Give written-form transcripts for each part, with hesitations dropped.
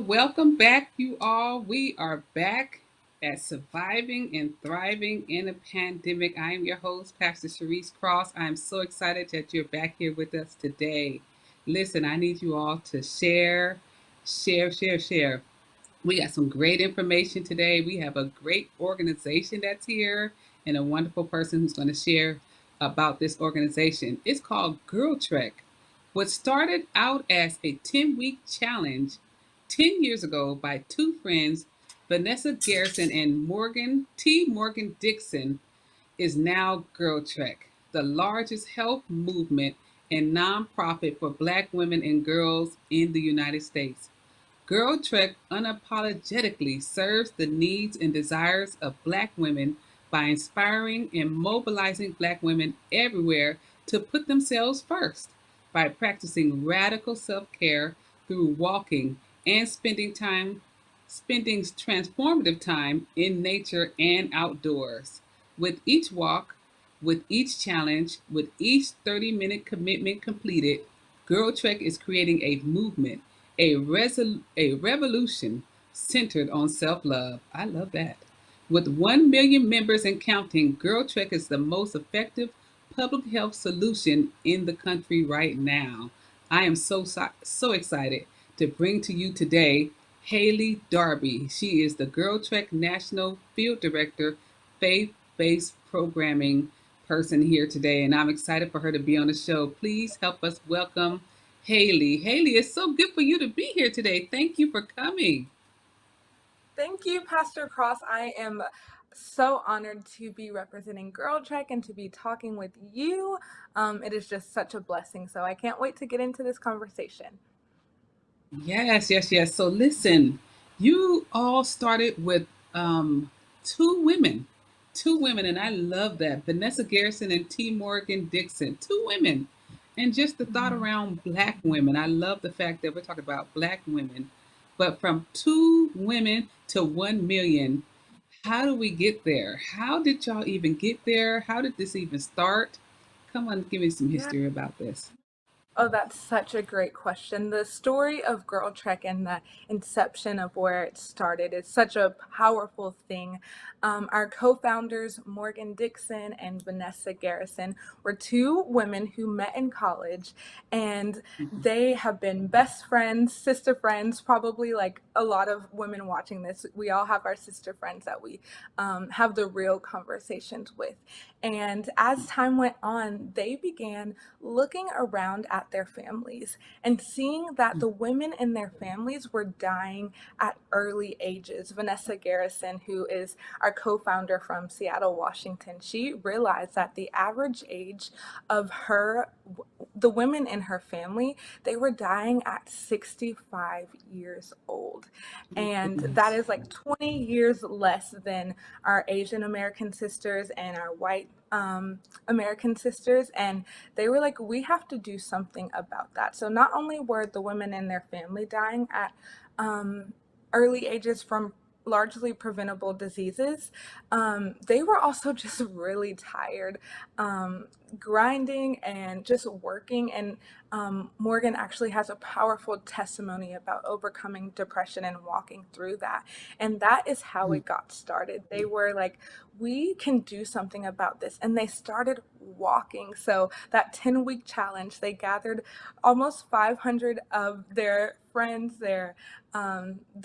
Welcome back, you all. We are back at Surviving and Thriving in a Pandemic. I am your host, Pastor Sharice Cross. I am so excited that you're back here with us today. Listen, I need you all to share. We got some great information today. We have a great organization that's here and a wonderful person who's going to share about this organization. It's called Girl Trek. What started out as a 10-week challenge 10 years ago by two friends, Vanessa Garrison and Morgan Dixon, is now Girl Trek, the largest health movement and nonprofit for Black women and girls in the United States. Girl Trek unapologetically serves the needs and desires of Black women by inspiring and mobilizing Black women everywhere to put themselves first by practicing radical self-care through walking and spending transformative time in nature and outdoors. With each walk, with each challenge, with each 30-minute commitment completed, Girl Trek is creating a movement, a revolution centered on self love. I love that. With 1 million members and counting, Girl Trek is the most effective public health solution in the country right now. I am so excited to bring to you today Haley Darby. She is the Girl Trek National Field Director, Faith Based Programming person here today, and I'm excited for her to be on the show. Please help us welcome Haley. Haley, it's so good for you to be here today. Thank you for coming. Thank you, Pastor Cross. I am so honored to be representing Girl Trek and to be talking with you. It is just such a blessing. So I can't wait to get into this conversation. Yes. So listen, you all started with two women, and I love that. Vanessa Garrison and T. Morgan Dixon, two women. And just the thought Mhm. around Black women. I love the fact that we're talking about Black women, but from two women to 1 million, how do we get there? How did y'all even get there? How did this even start? Come on, give me some Yeah. history about this. Oh, that's such a great question. The story of Girl Trek and the inception of where it started is such a powerful thing. Our co founders, Morgan Dixon and Vanessa Garrison, were two women who met in college, and Mhm. they have been best friends, sister friends, probably like a lot of women watching this. We all have our sister friends that we have the real conversations with. And as time went on, they began looking around at their families and seeing that the women in their families were dying at early ages. Vanessa Garrison, who is our co founder from Seattle, Washington, she realized that the average age of the women in her family, they were dying at 65 years old. Oh, And that goodness. is like 20 years less than our Asian American sisters and our white American sisters. And they were like, we have to do something about that. So not only were the women in their family dying at early ages from largely preventable diseases, they were also just really tired, grinding and just working. And Morgan actually has a powerful testimony about overcoming depression and walking through that. And that is how Mm. it got started. They were like, we can do something about this. And they started walking. So that 10-week challenge, they gathered almost 500 of their friends, the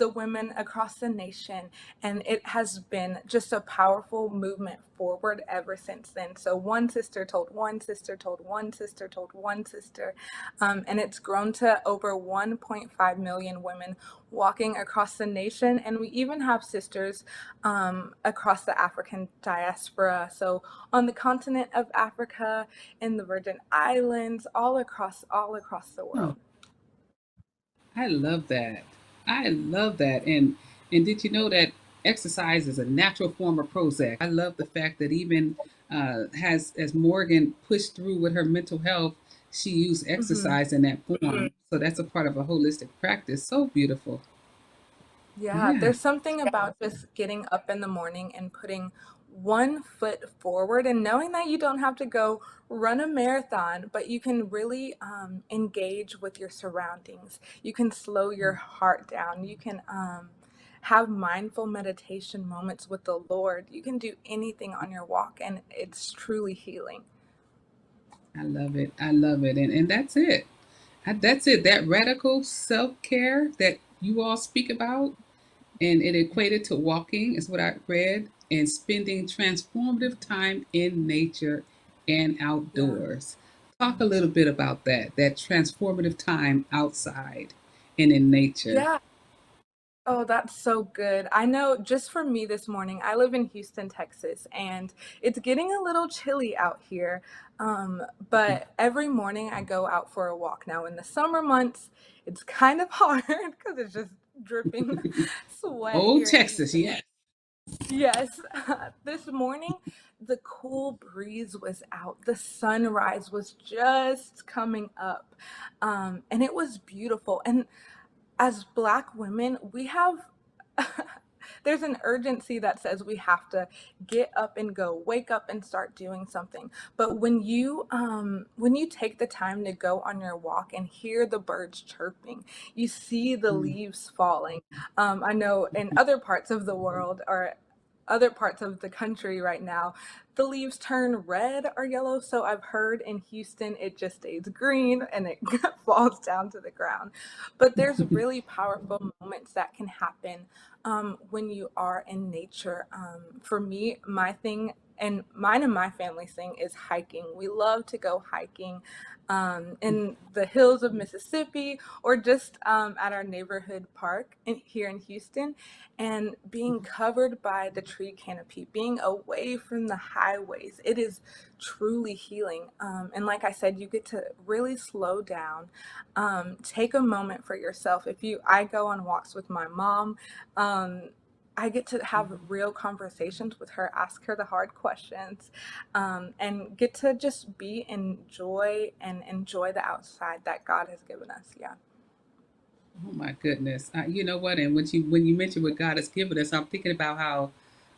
women across the nation, and it has been just a powerful movement forward ever since then. So one sister told one sister told one sister told one sister, and it's grown to over 1.5 million women walking across the nation. And we even have sisters across the African diaspora. So on the continent of Africa, in the Virgin Islands, all across the Oh, world. I love that. I love that. And did you know that exercise is a natural form of Prozac? I love the fact that even has as Morgan pushed through with her mental health, she used Hmm. exercise in that form. So that's a part of a holistic practice. So beautiful. Yeah, Yeah. there's something about just getting up in the morning and putting one foot forward, and knowing that you don't have to go run a marathon, but you can really engage with your surroundings. You can slow your heart down. You can have mindful meditation moments with the Lord. You can do anything on your walk, and it's truly healing. I love it. I love it. And that's it. That's it. That radical self care that you all speak about, and it equated to walking, is what I read, and spending transformative time in nature and Yeah. outdoors. Talk a little bit about that transformative time outside and in nature. Yeah. Oh, that's so good. I know just for me this morning, I live in Houston, Texas, and it's getting a little chilly out here. But every morning I go out for a walk. Now, in the summer months, it's kind of hard because it's just dripping sweat Old here in Texas, Houston. yes. Yes, this morning the cool breeze was out. The sunrise was just coming up, and it was beautiful. And as Black women, we have there's an urgency that says we have to get up and go, wake up and start doing something. But when you take the time to go on your walk and hear the birds chirping, you see the Mm. leaves falling. I know in other parts of the world or other parts of the country right now, the leaves turn red or yellow. So I've heard in Houston it just stays green and it falls down to the ground. But there's really powerful moments that can happen when you are in nature. For me, my thing and mine and my family's thing is hiking. We love to go hiking in the hills of Mississippi or just at our neighborhood park here in Houston, and being covered by the tree canopy, being away from the highways. It is truly healing. And like I said, you get to really slow down, take a moment for yourself. I go on walks with my mom. Um, I get to have real conversations with her, ask her the hard questions, and get to just be in joy and enjoy the outside that God has given us. Yeah. Oh my goodness! You know what? And when you mention what God has given us, I'm thinking about how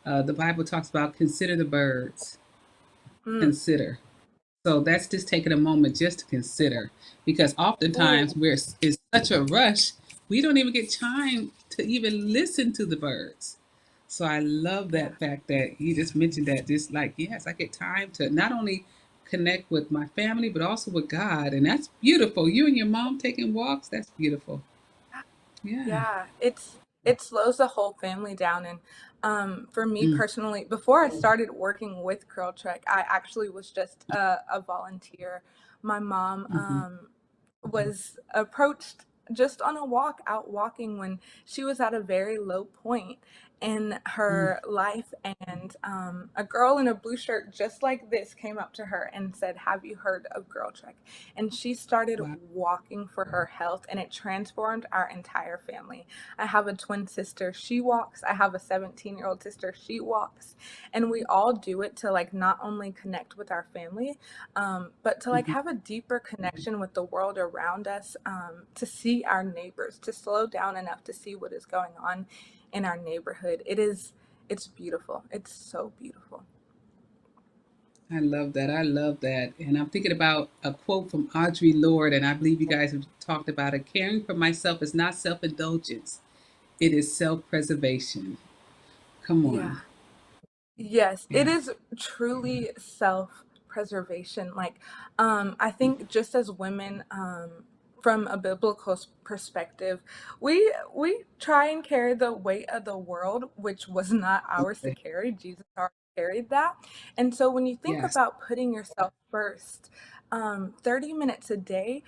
the Bible talks about consider the birds. Mm. Consider. So that's just taking a moment just to consider, because Ooh, oftentimes we're in such a rush, we don't even get time to even listen to the birds. So I love yeah. that fact that you just mentioned that. Just like, yes, I get time to not only connect with my family, but also with God. And that's beautiful. You and your mom taking walks, that's beautiful. Yeah. Yeah, it slows the whole family down. And for me Mm, personally, before I started working with Curl Trek, I actually was just a volunteer. My mom hmm was approached just on a walk out walking when she was at a very low point in mm, her life, and a girl in a blue shirt just like this came up to her and said, have you heard of Girl Trek? And she started wow. walking for her health, and it transformed our entire family. I have a twin sister, she walks. I have a 17-year-old sister, she walks. And we all do it to like not only connect with our family, but to like Mhm. have a deeper connection with the world around us, to see our neighbors, to slow down enough to see what is going on in our neighborhood. It's beautiful. It's so beautiful. I love that. I love that. And I'm thinking about a quote from Audre Lorde, and I believe you guys have talked about it. Caring for myself is not self indulgence, it is self preservation. Come Yeah. on. Yes, it Yeah. is truly self-preservation. Like, I think just as women, from a biblical perspective, we try and carry the weight of the world, which was not ours to Okay. carry. Jesus already carried that. And so when you think Yes. about putting yourself first, 30 minutes a day,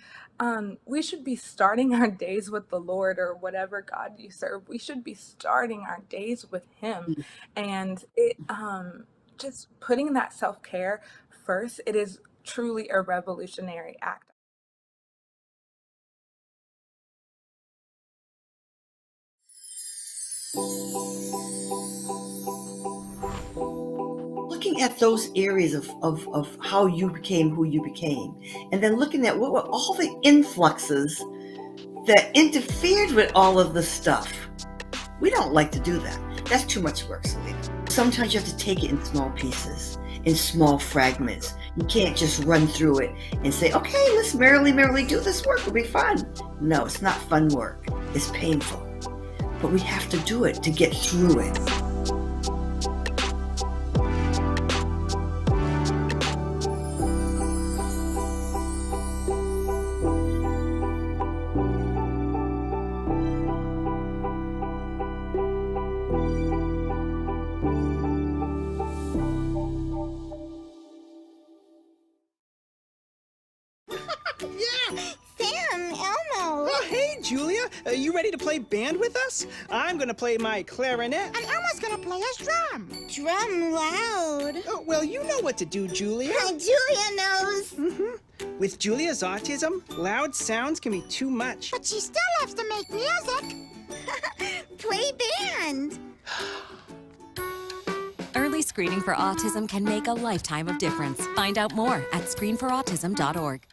we should be starting our days with the Lord or whatever God you serve. We should be starting our days with Him, Mm. and it just putting that self-care first, it is truly a revolutionary act. Looking at those areas of how you became who you became, and then looking at what were all the influxes that interfered with all of the stuff. We don't like to do that. That's too much work, Selena. Sometimes you have to take it in small pieces, in small fragments. You can't just run through it and say, okay, let's merrily do this work. It'll be fun. No, it's not fun work. It's painful. But we have to do it to get through it. Sam, Elmo. Oh, hey, Julia. You ready to play band with us? I'm gonna play my clarinet. And Elmo's gonna play his drum. Drum loud. Oh, well, you know what to do, Julia. Julia knows. With Julia's autism, loud sounds can be too much. But she still loves to make music. Play band. Early screening for autism can make a lifetime of difference. Find out more at screenforautism.org.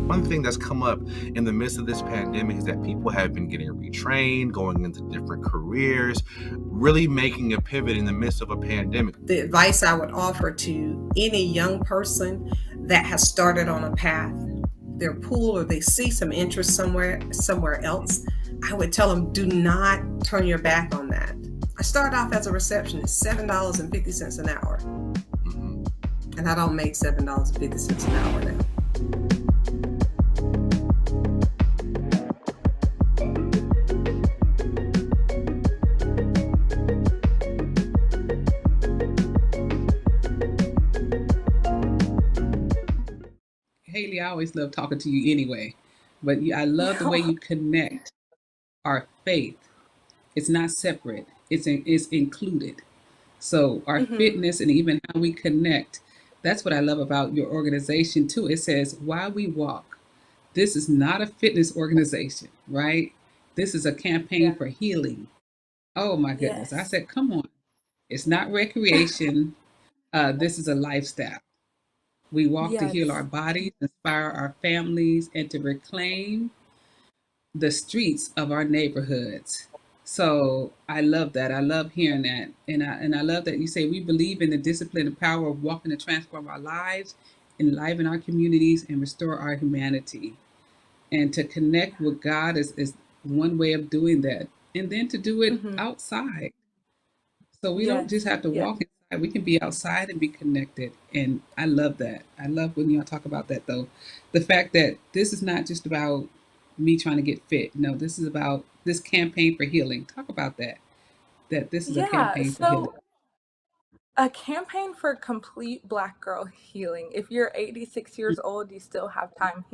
One thing that's come up in the midst of this pandemic is that people have been getting retrained, going into different careers, really making a pivot in the midst of a pandemic. The advice I would offer to any young person that has started on a path, their pool, or they see some interest somewhere else, I would tell them, do not turn your back on that. I started off as a receptionist, $7.50 an hour. And I don't make $7.50 an hour now. Haley, I always love talking to you anyway, but I love the way you connect our faith. It's not separate, it's included. So our fitness and even how we connect, that's what I love about your organization too. It says, while we walk, this is not a fitness organization, right? This is a campaign for healing. Oh my goodness. I Yes. said, come on. It's not recreation. This is a lifestyle. We walk to heal our Yes. bodies, inspire our families, and to reclaim the streets of our neighborhoods. So I love that. I love hearing that. And I love that you say we believe in the discipline and power of walking to transform our lives, enliven our communities, and restore our humanity. And to connect with God is one way of doing that. And then to do it hmm outside. So we don't just Yes. have to Yes. walk inside. We can be outside and be connected. And I love that. I love when y'all talk about that though. The fact that this is not just about me trying to get fit. No, this is about this campaign for healing. Talk about that. That this is a Yeah. campaign for healing. So a campaign for complete Black girl healing. If you're 86 years old, you still have time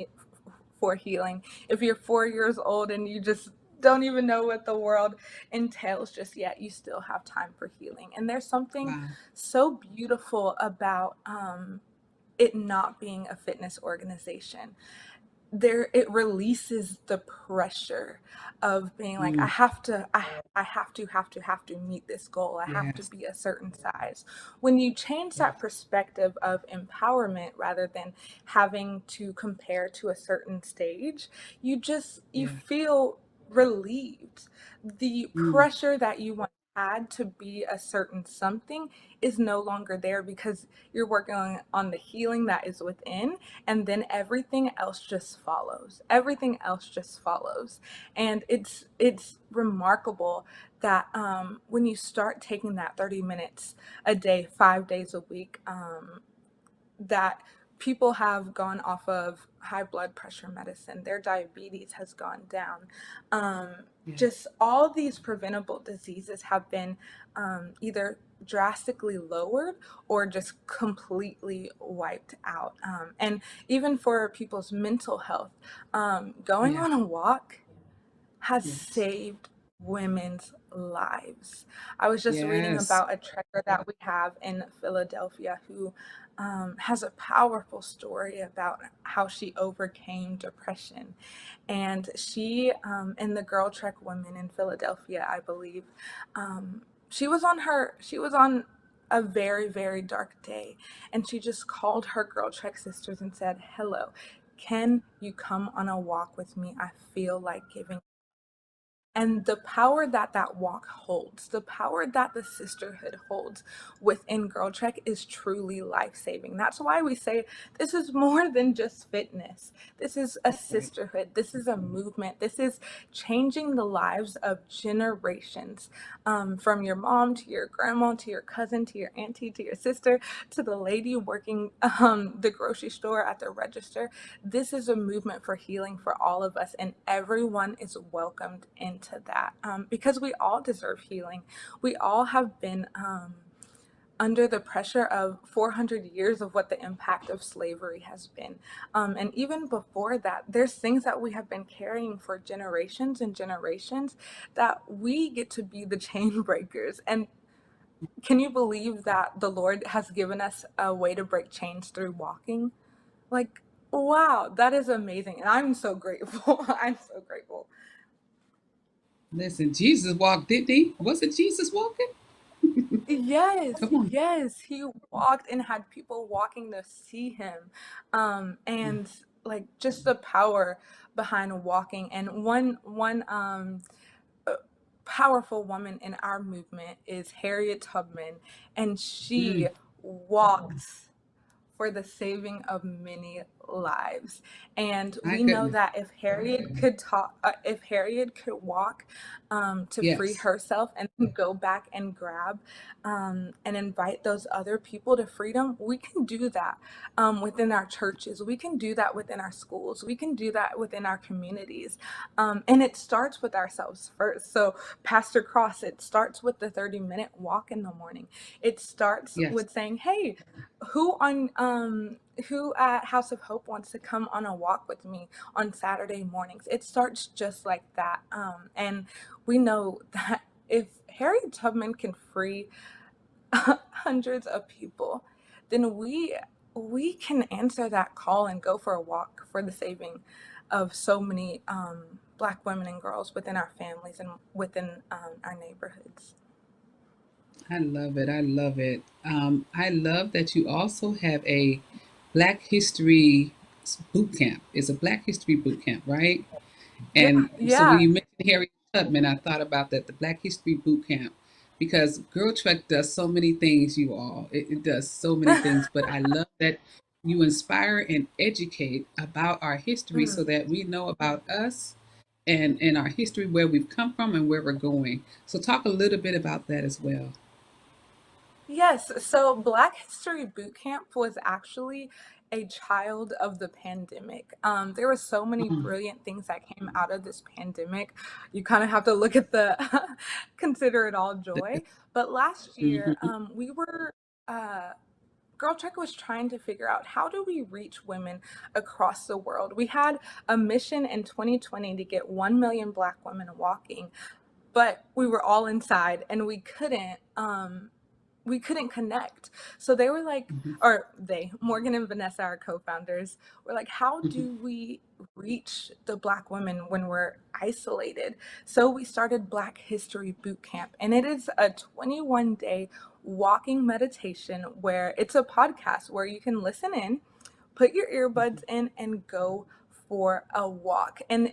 for healing. If you're 4 years old and you just don't even know what the world entails just yet, you still have time for healing. And there's something Wow. so beautiful about it not being a fitness organization. There it releases the pressure of being like, I Mm, have to I have to meet this goal. I have to yes. be a certain size. When you change Yes. that perspective of empowerment rather than having to compare to a certain stage, you Yeah. feel relieved. The Mm, pressure that you once had to be a certain something is no longer there because you're working on the healing that is within, and then everything else just follows. Everything else just follows. And it's remarkable that when you start taking that 30 minutes a day, 5 days a week, that people have gone off of high blood pressure medicine, their diabetes has gone down. Um, yes. just all these preventable diseases have been either drastically lowered or just completely wiped out. And even for people's mental health, going Yeah. on a walk has Yes. saved women's lives. I was just reading Yes. about a trekker that we have in Philadelphia who has a powerful story about how she overcame depression. And she, and the Girl Trek women in Philadelphia, I believe, she was on a very, very dark day. And she just called her Girl Trek sisters and said, hello, can you come on a walk with me? I feel like giving. And the power that that walk holds, the power that the sisterhood holds within Girl Trek is truly life-saving. That's why we say this is more than just fitness. This is a Right. sisterhood. This is a movement. This is changing the lives of generations, from your mom to your grandma to your cousin to your auntie to your sister to the lady working the grocery store at the register. This is a movement for healing for all of us, and everyone is welcomed into that, because we all deserve healing. We all have been under the pressure of 400 years of what the impact of slavery has been. And even before that, there's things that we have been carrying for generations and generations that we get to be the chain breakers. And can you believe that the Lord has given us a way to break chains through walking? Like, wow, that is amazing. And I'm so grateful. I'm so grateful. Listen, Jesus walked, didn't he? Was it Jesus walking? Yes, Come on. yes. He walked and had people walking to see him. And like just the power behind walking. And one uh, powerful woman in our movement is Harriet Tubman, and she Mm, walked for the saving of many lives. And my we know goodness. that if Harriet could talk, if Harriet could walk to free Yes. herself and go back and grab and invite those other people to freedom, we can do that within our churches. We can do that within our schools. We can do that within our communities. And it starts with ourselves first. So, Pastor Cross, it starts with the 30-minute walk in the morning. It starts Yes. with saying, hey, who at House of Hope wants to come on a walk with me on Saturday mornings? It starts just like that. And we know that if Harriet Tubman can free hundreds of people, then we can answer that call and go for a walk for the saving of so many Black women and girls within our families and within our neighborhoods. I love it. I love it. I love that you also have a Black History boot camp. It's a Black History boot camp, right? Yeah, And so when yeah. you mentioned Harriet Tubman, I thought about that, the Black History boot camp, because Girl Trek does so many things, you all. It does so many things, but I love that you inspire and educate about our history so Mm. that we know about us and our history, where we've come from and where we're going. So talk a little bit about that as well. Yes, so Black History Boot Camp was actually a child of the pandemic. There were so many Mm, brilliant things that came out of this pandemic. You kind of have to look at the consider it all joy. But last year, mhm. we were uh, Girl Trek was trying to figure out how do we reach women across the world. We had a mission in 2020 to get 1 million Black women walking, but we were all inside and we couldn't connect. So they were like, Mhm, or they, Morgan and Vanessa, our co-founders, were like, how mhm. do we reach the Black women when we're isolated? So we started Black History Boot Camp, and it is a 21-day walking meditation where it's a podcast where you can listen in, put your earbuds in, and go for a walk. And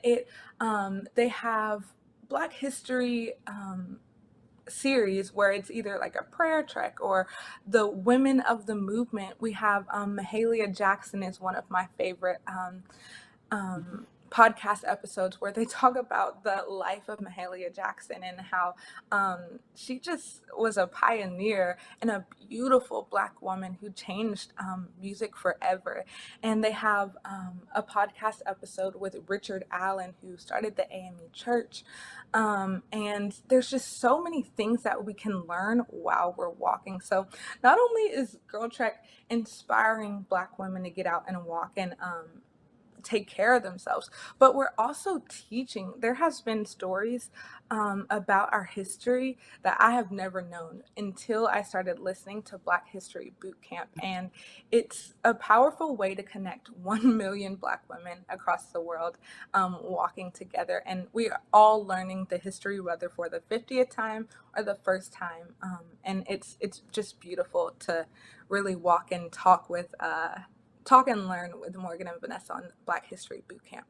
they have Black History series where it's either like a prayer trek or the women of the movement. We have Mahalia Jackson is one of my favorite podcast episodes where they talk about the life of Mahalia Jackson and how she just was a pioneer and a beautiful Black woman who changed music forever. And they have a podcast episode with Richard Allen, who started the AME Church. And there's just so many things that we can learn while we're walking. So not only is Girl Trek inspiring Black women to get out and walk and take care of themselves, but we're also teaching. There has been stories about our history that I have never known until I started listening to Black History Boot Camp, and it's a powerful way to connect 1 million Black women across the world walking together, and we are all learning the history, whether for the 50th time or the first time, and it's just beautiful to really walk and talk and learn with Morgan and Vanessa on Black History Boot Camp.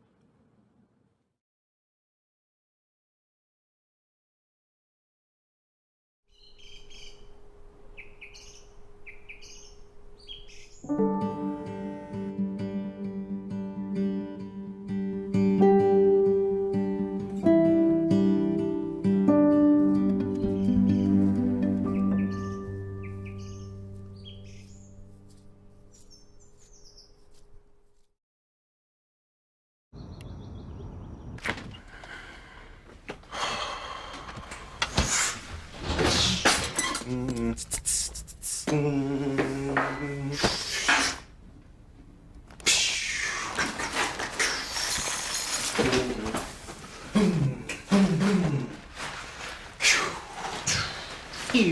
Today,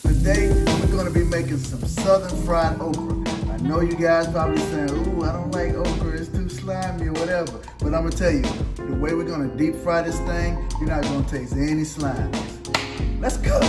we're going to be making some southern fried okra. I know you guys probably saying, ooh, I don't like okra, it's too slimy or whatever. But I'm going to tell you, the way we're going to deep fry this thing, you're not going to taste any slime. Let's go.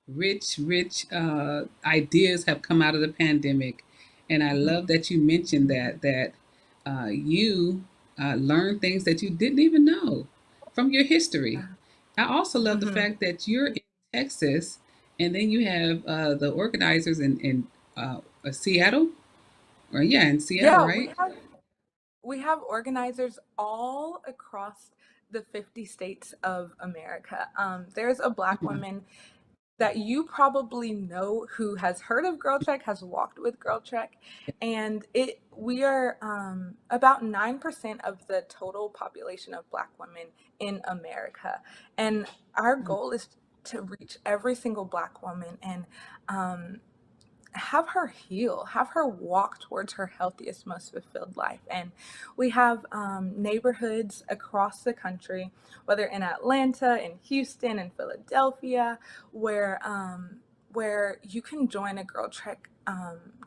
Rich ideas have come out of the pandemic, and I love that you mentioned that you learned things that you didn't even know from your history. I also love the Mhm. fact that you're in Texas, and then you have the organizers in Seattle, or yeah, in Seattle, Yeah, right? we have organizers all across the 50 states of America. There's a Black Mhm. woman that you probably know who has heard of Girl Trek, has walked with Girl Trek, and it we are about 9% of the total population of Black women in America, and our goal is to reach every single Black woman and um, have her heal, have her walk towards her healthiest, most fulfilled life. And we have neighborhoods across the country, whether in Atlanta, in Houston, in Philadelphia, where you can join a Girl Trek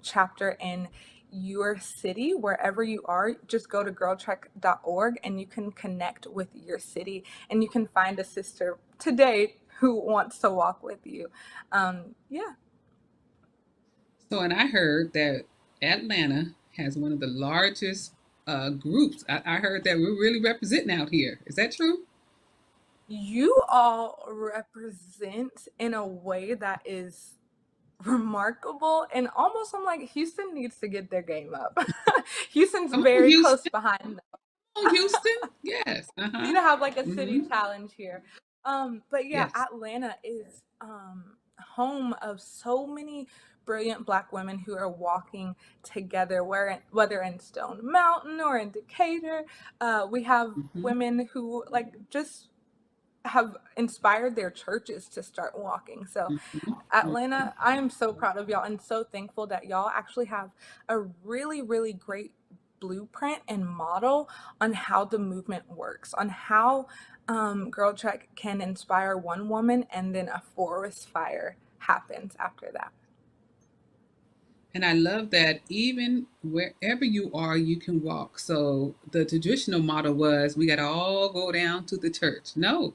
chapter in your city, wherever you are. Just go to girltrek.org and you can connect with your city and you can find a sister today who wants to walk with you. Yeah. So, and I heard that Atlanta has one of the largest groups. I heard that we're really representing out here. Is that true? You all represent in a way that is remarkable, and almost I'm like, Houston needs to get their game up. Houston's Come on, very close Houston. behind them. Come on, Houston. Yes. Uh We need huh. to have like a city Hmm. challenge here. But yeah, Yes. Atlanta is home of so many brilliant Black women who are walking together, whether in Stone Mountain or in Decatur. We have Hmm. women who like just have inspired their churches to start walking. So, Hmm. Atlanta, I am so proud of y'all and so thankful that y'all actually have a really, really great blueprint and model on how the movement works, on how Girl Trek can inspire one woman and then a forest fire happens after that. And I love that even wherever you are, you can walk. So the traditional model was we got to all go down to the church. No,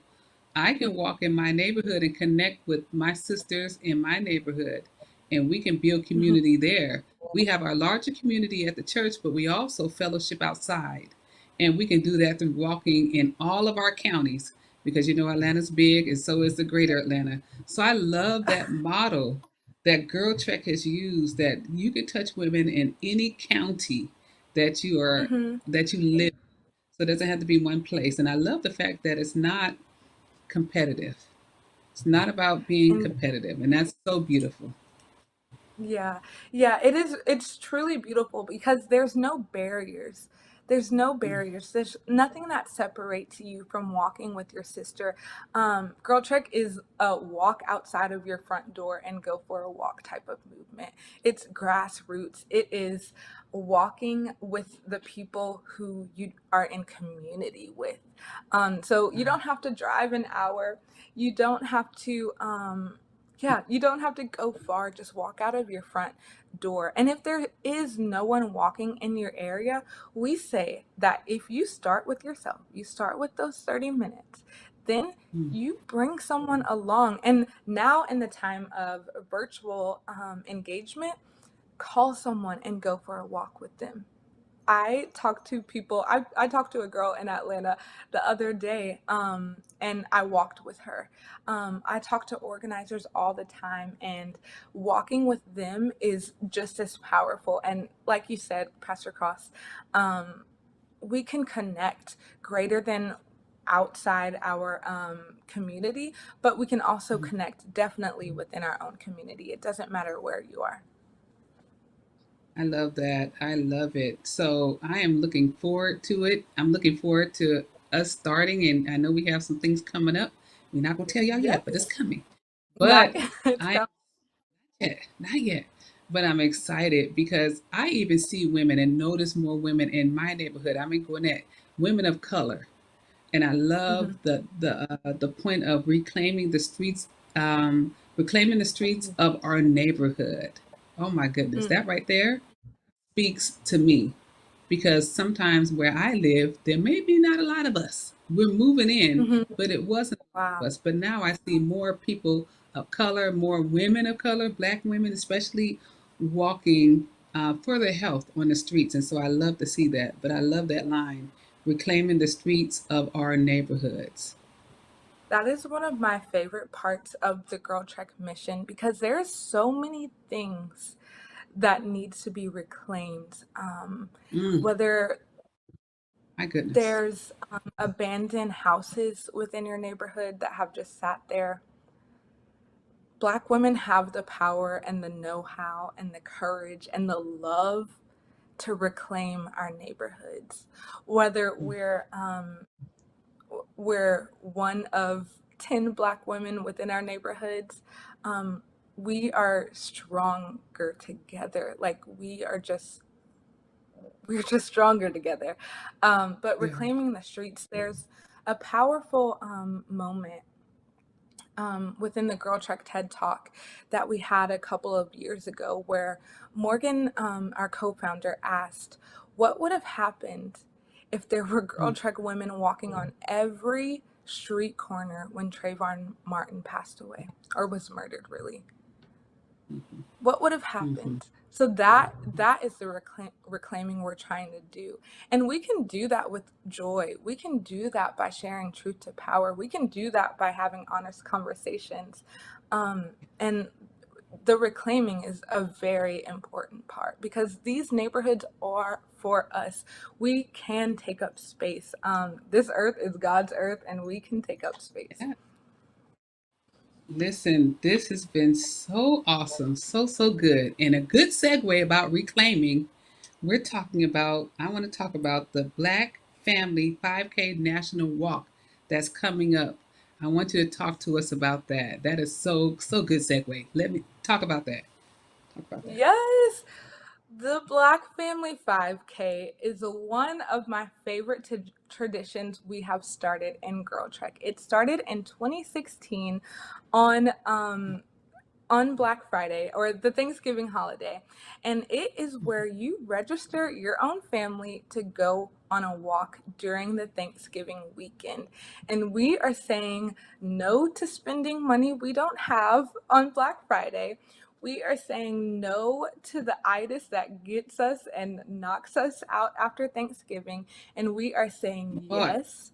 I can walk in my neighborhood and connect with my sisters in my neighborhood, and we can build Mhm. community there. We have our larger community at the church, but we also fellowship outside. And we can do that through walking in all of our counties because you know Atlanta's big and so is the greater Atlanta. So I love that model that Girl Trek has used that you can touch women in any county that you are Mhm. that you live. So it doesn't have to be one place. And I love the fact that it's not competitive. It's not about being And competitive, and that's so beautiful. yeah, yeah, it is. It's truly beautiful because there's no barriers. There's no barriers. There's nothing that separates you from walking with your sister. Girl Trek is a walk outside of your front door and go for a walk type of movement. It's grassroots. It is walking with the people who you are in community with. So you don't have to drive an hour. You don't have to. Yeah, you don't have to go far. Just walk out of your front door. And if there is no one walking in your area, we say that if you start with yourself, you start with those 30 minutes, then Mm. you bring someone along. And now, in the time of virtual engagement, call someone and go for a walk with them. I talk to people. I talked to a girl in Atlanta the other day, and I walked with her. I talk to organizers all the time, and walking with them is just as powerful. And like you said, Pastor Cross, um, we can connect greater than outside our community, but we can also Mhm. connect definitely within our own community. It doesn't matter where you are. I love that. I love it. So I am looking forward to it. I'm looking forward to us starting, and I know we have some things coming up. We're not gonna tell y'all Yes, yet, but it's coming. not But it's I not yet. But I'm excited because I even see women and notice more women in my neighborhood. I'm in Gwinnett, women of color, and I love coming. the point of reclaiming the streets of our neighborhood. Oh my goodness, that right there speaks to me because sometimes where I live, there may be not a lot of us. We're moving in, Hmm. but it wasn't a lot Wow. of us. But now I see more people of color, more women of color, Black women especially, walking for their health on the streets. And so I love to see that. But I love that line, reclaiming the streets of our neighborhoods. That is one of my favorite parts of the Girl Trek mission because there's so many things that needs to be reclaimed. Mm, Whether my goodness. there's abandoned houses within your neighborhood that have just sat there. Black women have the power and the know-how and the courage and the love to reclaim our neighborhoods. Whether we're one of 10 Black women within our neighborhoods, um, we are stronger together. Like we're just stronger together. But Yeah. reclaiming the streets, there's a powerful moment within the Girl Trek TED Talk that we had a couple of years ago where Morgan, our co-founder, asked, what would have happened if there were Girl Mm, Trek women walking on every street corner when Trayvon Martin passed away or was murdered, really? mhm, What would have mhm. happened? So that is the reclaiming we're trying to do. And we can do that with joy. We can do that by sharing truth to power. We can do that by having honest conversations. And the reclaiming is a very important part because these neighborhoods are for us. We can take up space. This earth is God's earth, and we can take up space. Yeah. Listen, this has been so awesome, so good, and a good segue about reclaiming. I want to talk about the Black Family 5K National Walk that's coming up. I want you to talk to us about that. That is so good segue. Let me talk about that. Talk about that. Yes. The Black Family 5K is one of my favorite traditions we have started in Girl Trek. It started in 2016 on on Black Friday or the Thanksgiving holiday. And it is where you register your own family to go on a walk during the Thanksgiving weekend. And we are saying no to spending money we don't have on Black Friday. We are saying no to the itis that gets us and knocks us out after Thanksgiving. And we are saying Boy, yes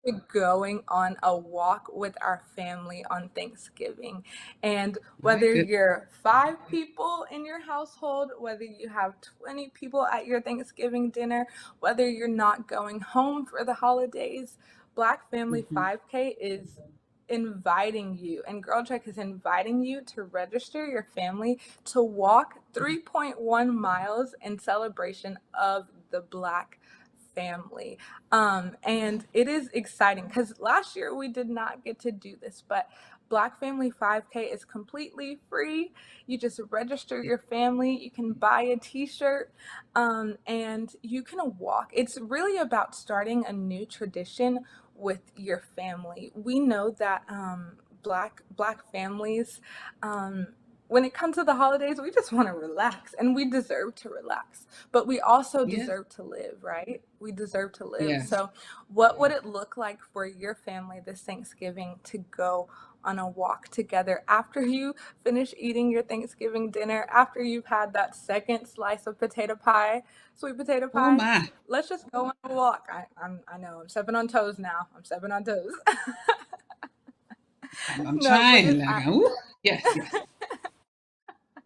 to going on a walk with our family on Thanksgiving. And my whether good. you're 5 people in your household, whether you have 20 people at your Thanksgiving dinner, whether you're not going home for the holidays, Black Family Mhm. 5K is inviting you, and Girl Trek is inviting you to register your family to walk 3.1 miles in celebration of the Black family. And it is exciting because last year we did not get to do this, but Black Family 5K is completely free. You just register your family, you can buy a t-shirt, and you can walk. It's really about starting a new tradition with your family. We know that black families, um, when it comes to the holidays, we just want to relax, and we deserve to relax, but we also Yes, deserve to live, right? We deserve to live. yes. So what would it look like for your family this Thanksgiving to go on a walk together after you finish eating your Thanksgiving dinner, after you've had that second slice of potato pie, sweet potato Oh pie. my. Let's just go on a walk. I know I'm stepping on toes now. I'm stepping on toes. I'm No, but trying. Like, ooh, yes, yes.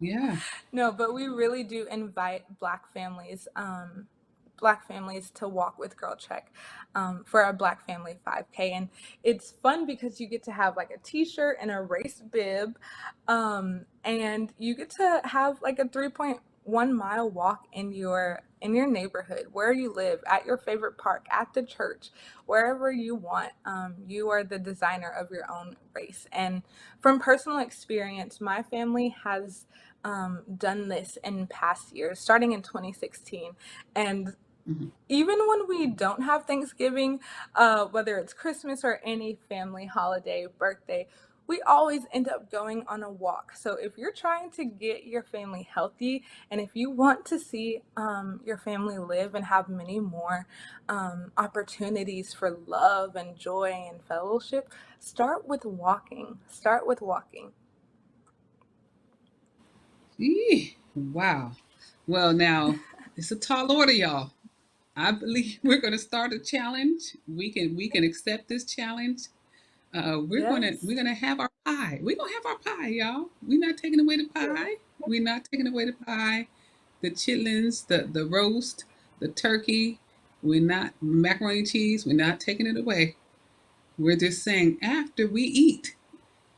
Yeah. no, but we really do invite Black families to walk with Girl Trek for our Black Family 5K, and it's fun because you get to have like a T-shirt and a race bib, and you get to have like a 3.1 mile walk in your neighborhood, where you live, at your favorite park, at the church, wherever you want. You are the designer of your own race, and from personal experience, my family has done this in past years, starting in 2016. And Mhm. even when we don't have Thanksgiving, whether it's Christmas or any family holiday, birthday, we always end up going on a walk. So if you're trying to get your family healthy, and if you want to see your family live and have many more opportunities for love and joy and fellowship, start with walking. Start with walking. Eee, wow. Well, now it's a tall order, y'all. I believe we're going to start a challenge. We can accept this challenge. We're Yes. gonna have our pie. We're gonna have our pie, y'all. We're not taking away the pie. We're not taking away the pie. The chitlins, the roast, the turkey. We're not macaroni and cheese. We're not taking it away. We're just saying after we eat,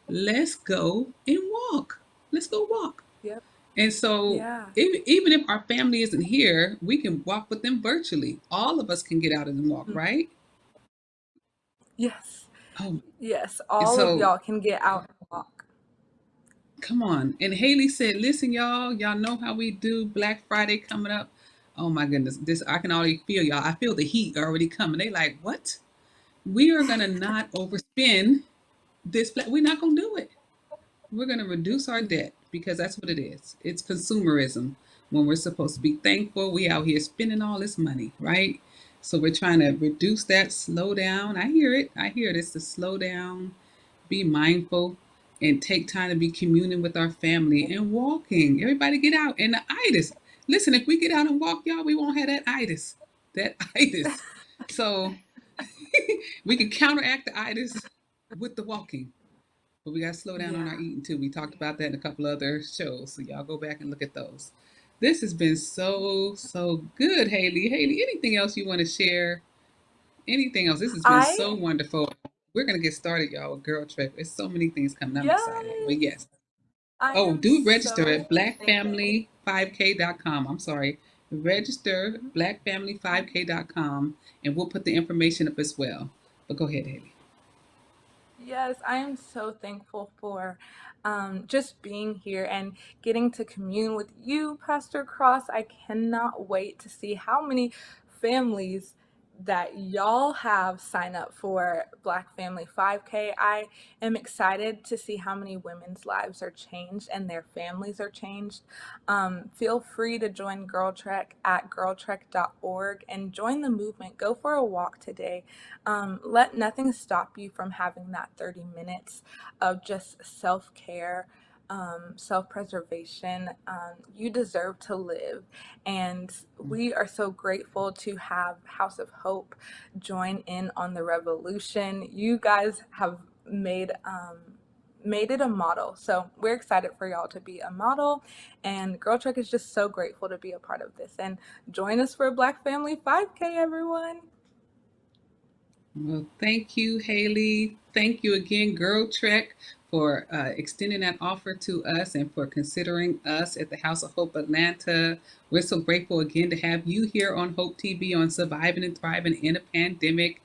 let's go and walk. Let's go walk. Yep. And so, Yeah. even if our family isn't here, we can walk with them virtually. All of us can get out and walk, Mm. right? Yes. Oh, Yes. and All of so y'all can get out and walk. come on. And Haley said, "Listen, y'all know how we do Black Friday coming up. Oh my goodness, this I can already feel y'all. I feel the heat already coming. They like, what? We are gonna not overspend this. We're not gonna do it. We're gonna reduce our debt because that's what it is. It's consumerism. When we're supposed to be thankful, we out here spending all this money, right? So we're trying to reduce that, slow down. I hear it. I hear it. It's to slow down, be mindful, and take time to be communing with our family and walking. Everybody get out. And the itis. Listen, if we get out and walk, y'all, we won't have that itis. That itis. So we can counteract the itis with the walking. But we got to slow down on our Yeah. eating too. We talked about that in a couple other shows. So y'all go back and look at those. This has been so good, Haley. Haley, anything else you want to share? Anything else? This has been so I wonderful. We're gonna get started, y'all, with Girl Trip. There's so many things coming. I'm excited. But yes. yes. I Oh, am do register so at thankful. blackfamily5k.com. I'm sorry. Register blackfamily5k.com and we'll put the information up as well. But go ahead, Haley. Yes, I am so thankful for just being here and getting to commune with you, Pastor Cross. I cannot wait to see how many families that y'all have sign up for Black Family 5K. I am excited to see how many women's lives are changed and their families are changed. Feel free to join Girl Trek at girltrek.org and join the movement. Go for a walk today. Let nothing stop you from having that 30 minutes of just self care, self preservation. You deserve to live. And we are so grateful to have House of Hope join in on the revolution. You guys have made it a model. So we're excited for y'all to be a model. And Girl Trek is just so grateful to be a part of this. And join us for Black Family 5K, everyone. Well, thank you, Haley. Thank you again, Girl Trek, for extending that offer to us and for considering us at the House of Hope Atlanta. We're so grateful again to have you here on Hope TV on Surviving and Thriving in a Pandemic.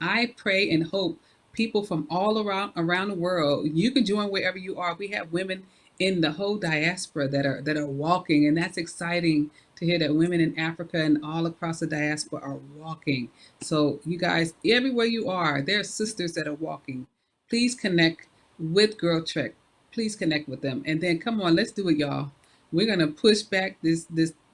I pray and hope people from all around the world, you can join wherever you are. We have women in the whole diaspora that are walking, and that's exciting to hear that women in Africa and all across the diaspora are walking. So you guys, everywhere you are, there are sisters that are walking. Please connect with Girl Trek. Please connect with them. And then come on, let's do it, y'all. We're gonna push back this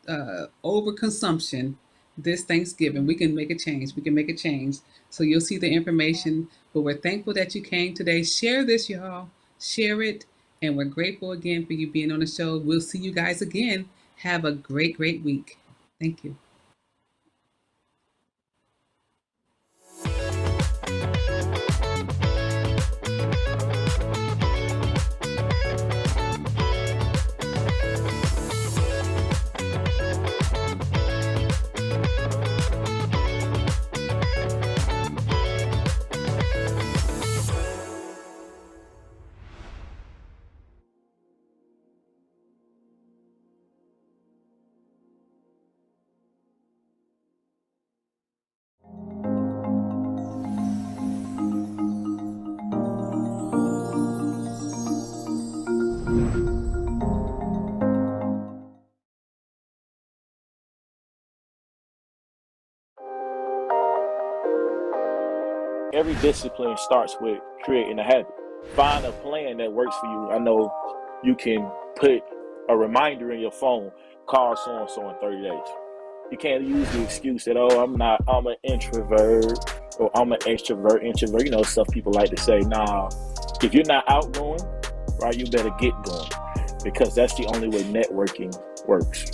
overconsumption this Thanksgiving. We can make a change. We can make a change. So you'll see the information. But we're thankful that you came today. Share this, y'all. Share it. And we're grateful again for you being on the show. We'll see you guys again. Have a great, great week. Thank you. Every discipline starts with creating a habit. Find a plan that works for you. I know you can put a reminder in your phone, call so-and-so in 30 days. You can't use the excuse that, I'm an introvert or I'm an extrovert. You know, stuff people like to say. Nah, if you're not outgoing, right, you better get going, because that's the only way networking works.